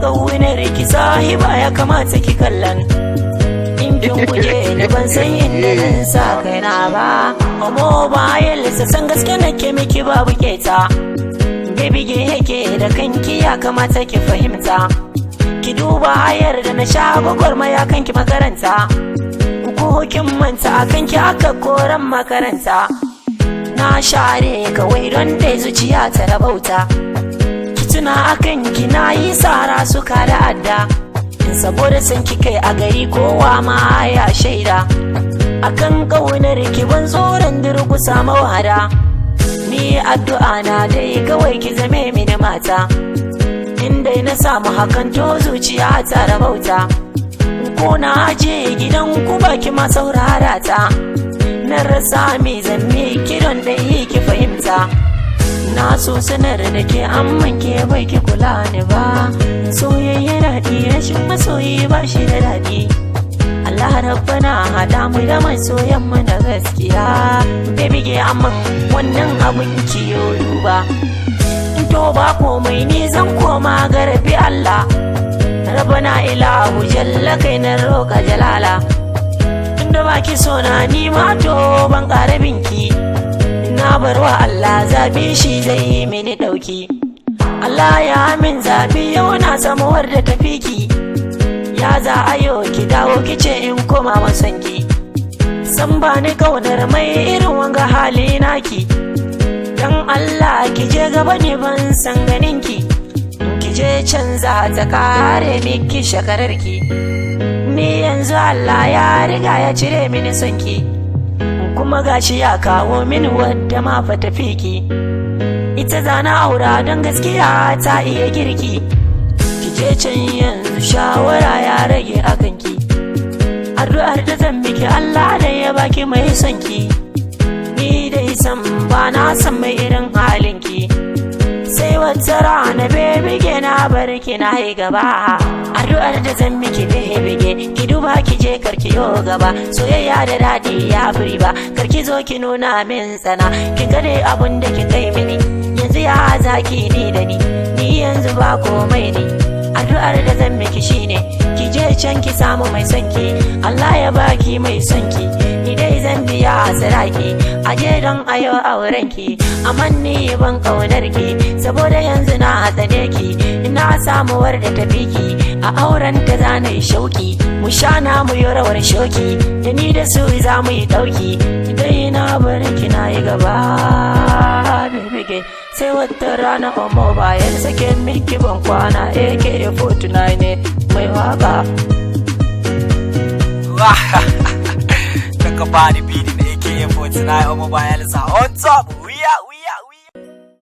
ga wunar ki sahiba ya kamata ki kallon in kin guje ni ban san inda zan sa kaina ba omo bayan lissa san gaske nake miki babu keta bibige yake da kanki ya kamata ki fahimta ki duba hayar da na sha gwagwarmaya kanki makaranta ko kin manta kanki aka koran makaranta na share kawai don dai zuciya ta rabauta ki tuna akan ki na yi sara suka da adda saboda san ki kai a gari kowa ma ya shaida akan kaunar ki ban tsoron durgusa mawada ni addu'a na dai kawai ki zame mini mata inda na samu hakan to zuciya ta rabauta ko na je gidan ku baki ma saurara ta na rasa me zanne kiran da yi ki fahimta na so sanar da ke amman ke bai ki kula ni ba soyayya daɗi rashin masoyi ba shi da daɗi Allah rabbana hada mu da masoyan mu na gaskiya baby ge amman wannan abun kiyo duba to ba komai ni zan koma garbi Allah rabbana ilahu jalla kai na roka jalala inda baki so na ni ma to ban karabinki na barwa Allah zabi shi zai mini dauki Allah ya min zabi yau na samuwar da tafiki ya za ayo ki dawo kice in koma masanki san ba ni kaunar mai irin wanga hali naki dan Allah ki je gaba ne ban san ganinki ki je canza ta kare miki shakararki ni yanzu Allah ya riga ya cire mini sonki kuma gashi ya kawo mini wadda ma fa tafiki ita zana aura don gaskiya ta iya girki ki je can yanzu shawara ya rage akanki addu'ar da zan miki Allah da ya baki mai sonki ni dai san ba na san mai irin halinki sai wata rana baby ke na barki na yi gaba addu'ar da zan miki baby ki duba ki je karki yo gaba soyayya da dadi ya furi ba karki zo ki nuna min tsana kin ga dai abun da ki kai mini yanzu ya zaki ni da ni yanzu ba komai ne addu'ar da zan miki shine ki je can ki samu mai sonki Allah ya baki mai sonki ni dai zan biya saraki aje don ayo aurenki amma ni ban kaunar ki saboda yanzu na tsane ki ina samuwar da tafiki a auren ta zana yi shauki mu shana mu yi rawar shoki da ni da su za mu yi dauki dai na bar ki na yi gaba bibige sai wata rana omo bayan sake miki ban kwana AK49 ne mai waka daga bani bini na AK49 omo bayan sa on top